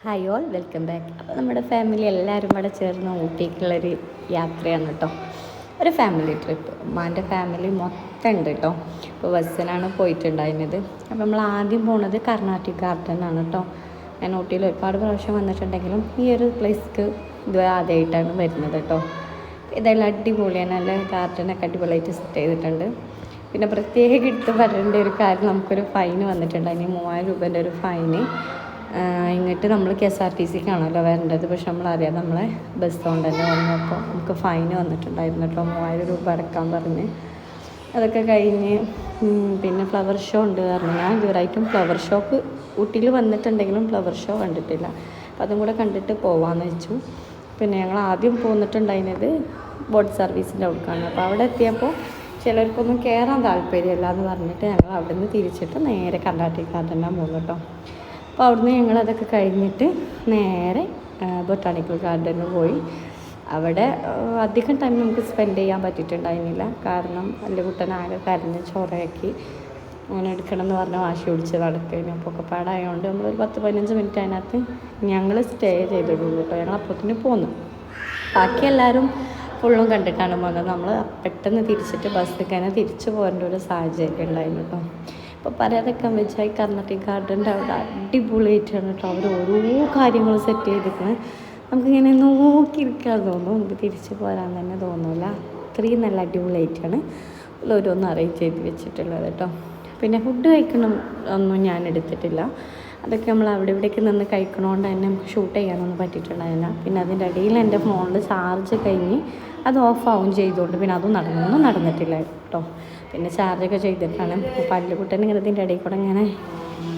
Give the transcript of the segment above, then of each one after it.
Hi all welcome back. അപ്പോൾ നമ്മുടെ family എല്ലാവരും കൂടെ ചേർന്ന് ഊട്ടിക്കുള്ളൊരു യാത്രയാണ് കേട്ടോ. ഒരു ഫാമിലി ട്രിപ്പ്. ഉമ്മാൻ്റെ ഫാമിലി മൊത്തം ഉണ്ട് കേട്ടോ. ഇപ്പോൾ ബസ്സിനാണ് പോയിട്ടുണ്ടായിരുന്നത്. അപ്പോൾ നമ്മൾ ആദ്യം പോകുന്നത് കർണാട്ടിക് ഗാർഡൻ ആണ് കേട്ടോ. ഞാൻ ഊട്ടിയിൽ ഒരുപാട് പ്രാവശ്യം വന്നിട്ടുണ്ടെങ്കിലും ഈ ഒരു പ്ലേസ്ക്ക് ഇത് ആദ്യമായിട്ടാണ് വരുന്നത് കേട്ടോ. ഇതെല്ലാം അടിപൊളിയാണ്. നല്ല ഗാർഡനൊക്കെ അടിപൊളിയായിട്ട് സെറ്റ് ചെയ്തിട്ടുണ്ട്. പിന്നെ പ്രത്യേകം എടുത്ത് പറയേണ്ട ഒരു കാര്യം, നമുക്കൊരു ഫൈൻ വന്നിട്ടുണ്ട്. അതിന് 3000 രൂപേൻ്റെ ഒരു ഫൈന്. ഇങ്ങോട്ട് നമ്മൾ KSRTCക്കാണല്ലോ വരേണ്ടത്. പക്ഷെ നമ്മളറിയാം നമ്മളെ ബസ് കൊണ്ട് തന്നെ വന്നപ്പോൾ നമുക്ക് ഫൈൻ വന്നിട്ടുണ്ടായിരുന്നു കേട്ടോ. 3000 രൂപ അടക്കാൻ പറഞ്ഞ്. അതൊക്കെ കഴിഞ്ഞ് പിന്നെ ഫ്ലവർ ഷോ ഉണ്ട് പറഞ്ഞു. ഞാൻ ഇതുവരെയായിട്ടും ഫ്ലവർ ഷോക്ക് ഊട്ടിയിൽ വന്നിട്ടുണ്ടെങ്കിലും ഫ്ലവർ ഷോ കണ്ടിട്ടില്ല. അപ്പോൾ അതും കൂടെ കണ്ടിട്ട് പോകാമെന്ന് വെച്ചു. പിന്നെ ഞങ്ങൾ ആദ്യം പോന്നിട്ടുണ്ടായിരുന്നത് ബോട്ട് സർവീസിൻ്റെ അവിടേക്കാണ്. അപ്പോൾ അവിടെ എത്തിയപ്പോൾ ചിലർക്കൊന്നും കയറാൻ താല്പര്യമില്ല എന്ന് പറഞ്ഞിട്ട് ഞങ്ങൾ അവിടെ നിന്ന് തിരിച്ചിട്ട് നേരെ കർണാട്ടിക് ഗാർഡനാണ് പോകുന്നു കേട്ടോ. അപ്പോൾ അവിടുന്ന് ഞങ്ങളതൊക്കെ കഴിഞ്ഞിട്ട് നേരെ ബൊട്ടാണിക്കൽ ഗാർഡനിൽ പോയി. അവിടെ അധികം ടൈം നമുക്ക് സ്പെൻഡ് ചെയ്യാൻ പറ്റിയിട്ടുണ്ടായിരുന്നില്ല. കാരണം വലിയ കുട്ടനാകെ കരഞ്ഞ് ചോറയാക്കി അങ്ങനെ എടുക്കണം എന്ന് പറഞ്ഞാൽ വാശി പിടിച്ച് നടക്കുകയും അപ്പോൾ ഒക്കെ പാടായതുകൊണ്ട് നമ്മളൊരു 10-15 മിനിറ്റ് അതിനകത്ത് ഞങ്ങൾ സ്റ്റേ ചെയ്തിട്ടുള്ളൂ കേട്ടോ. ഞങ്ങൾ അപ്പത്തിന് പോന്നു. ബാക്കി എല്ലാവരും ഫുള്ളും കണ്ടിട്ടാണ് പോകുന്നത്. നമ്മൾ പെട്ടെന്ന് തിരിച്ചിട്ട് ബസ്സിൽ തന്നെ തിരിച്ചു പോകേണ്ട ഒരു സാഹചര്യം ഉണ്ടായിരുന്നു കേട്ടോ. ഇപ്പോൾ പറയാതൊക്കെ വെച്ചാൽ ഈ കർണാട്ടിക് ഗാർഡൻ്റെ അവിടെ അടിപൊളിയായിട്ടാണ് കേട്ടോ. അവർ ഓരോ കാര്യങ്ങളും സെറ്റ് ചെയ്തിരിക്കുന്നത്. നമുക്കിങ്ങനെ നോക്കിയിരിക്കാൻ തോന്നും, നമുക്ക് തിരിച്ച് പോരാൻ തന്നെ തോന്നില്ല. അത്രയും നല്ല അടിപൊളിയായിട്ടാണ് ഓരോന്ന് അറേഞ്ച് ചെയ്ത് വെച്ചിട്ടുള്ളത് കേട്ടോ. പിന്നെ ഫുഡ് കഴിക്കണം ഒന്നും ഞാൻ എടുത്തിട്ടില്ല. അതൊക്കെ നമ്മൾ അവിടെ ഇവിടേക്ക് നിന്ന് കഴിക്കണോണ്ട് തന്നെ നമുക്ക് ഷൂട്ട് ചെയ്യാനൊന്നും പറ്റിയിട്ടുണ്ടായില്ല. പിന്നെ അതിൻ്റെ ഇടയിൽ എൻ്റെ ഫോണിൽ ചാർജ് കഴിഞ്ഞ് അത് ഓഫാവും ചെയ്തുകൊണ്ട് പിന്നെ ഒന്നും നടന്നിട്ടില്ല കേട്ടോ. പിന്നെ ചാർജൊക്കെ ചെയ്തിട്ടാണ് പല്ലുകുട്ടൻ ഇങ്ങനെ ഇതിൻ്റെ ഇടയിൽ കൂടെ ഇങ്ങനെ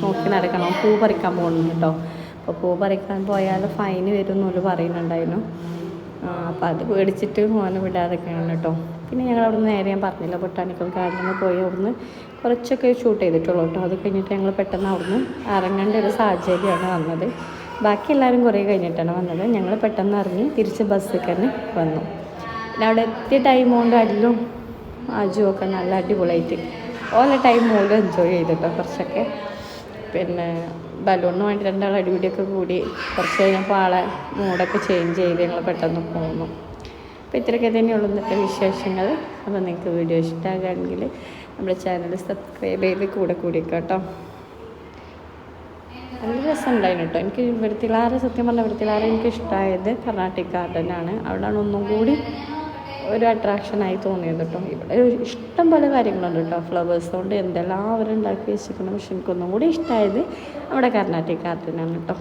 നോക്കി നടക്കണം. പൂ പറിക്കാൻ പോകുന്നു കേട്ടോ. അപ്പോൾ പൂ പറിക്കാൻ പോയാൽ ഫൈന് വരും എന്നൊരു പറയുന്നുണ്ടായിരുന്നു. അപ്പോൾ അത് പേടിച്ചിട്ട് മോനെ വിടാതൊക്കെയാണ് കേട്ടോ. പിന്നെ ഞങ്ങൾ അവിടുന്ന് നേരെ ഞാൻ പറഞ്ഞില്ല ബൊട്ടാണിക്കൽ ഗാർഡനിൽ പോയി അവിടുന്ന് കുറച്ചൊക്കെ ഷൂട്ട് ചെയ്തിട്ടുള്ളൂ കേട്ടോ. അത് കഴിഞ്ഞിട്ട് ഞങ്ങൾ പെട്ടെന്ന് അവിടുന്ന് ഇറങ്ങേണ്ട ഒരു സാഹചര്യമാണ് വന്നത്. ബാക്കി എല്ലാവരും കുറേ കഴിഞ്ഞിട്ടാണ് വന്നത്. ഞങ്ങൾ പെട്ടെന്ന് ഇറങ്ങി തിരിച്ച് ബസ്സിൽ തന്നെ വന്നു. പിന്നെ അവിടെ എത്തിയ ടൈം കൊണ്ട് അല്ലും ആജുവൊക്കെ നല്ല അടിപൊളിയായിട്ട് ഓരോ ടൈം മൂലം എൻജോയ് ചെയ്തിട്ടോ കുറച്ചൊക്കെ. പിന്നെ ബലൂണിന് വേണ്ടി രണ്ടാൾ അടിപിടിയൊക്കെ കൂടി കുറച്ച് കഴിഞ്ഞപ്പോൾ ആളെ മൂഡൊക്കെ ചേഞ്ച് ചെയ്ത് ഞങ്ങൾ പെട്ടെന്ന് പോന്നു. അപ്പോൾ ഇത്രയൊക്കെ തന്നെയുള്ളൂ ഇന്നത്തെ വിശേഷങ്ങൾ. അപ്പോൾ നിങ്ങൾക്ക് വീഡിയോ ഇഷ്ടമാകുകയാണെങ്കിൽ നമ്മുടെ ചാനൽ സബ്സ്ക്രൈബ് ചെയ്ത് കൂടിയേക്കാം കേട്ടോ. നല്ല രസമുണ്ടായിരുന്നു കേട്ടോ. എനിക്ക് വൃത്തിലാറ് സത്യം പറഞ്ഞാൽ വൃത്തിലാറ് എനിക്ക് ഇഷ്ടമായത് കർണാട്ടിക് ഗാർഡനാണ്. അവിടെയാണ് ഒന്നും കൂടി ഒരു അട്രാക്ഷനായി തോന്നിയത് കേട്ടോ. ഇവിടെ ഇഷ്ടം പോലെ കാര്യങ്ങളുണ്ട് കേട്ടോ. ഫ്ലവേഴ്സ് കൊണ്ട് എന്തെല്ലാം അവരുണ്ടാക്കി വെച്ചിരിക്കണം. പക്ഷെ എനിക്കൊന്നും കൂടി ഇഷ്ടമായത് നമ്മുടെ കർണാട്ടിക് ഗാർഡനാണ് കേട്ടോ.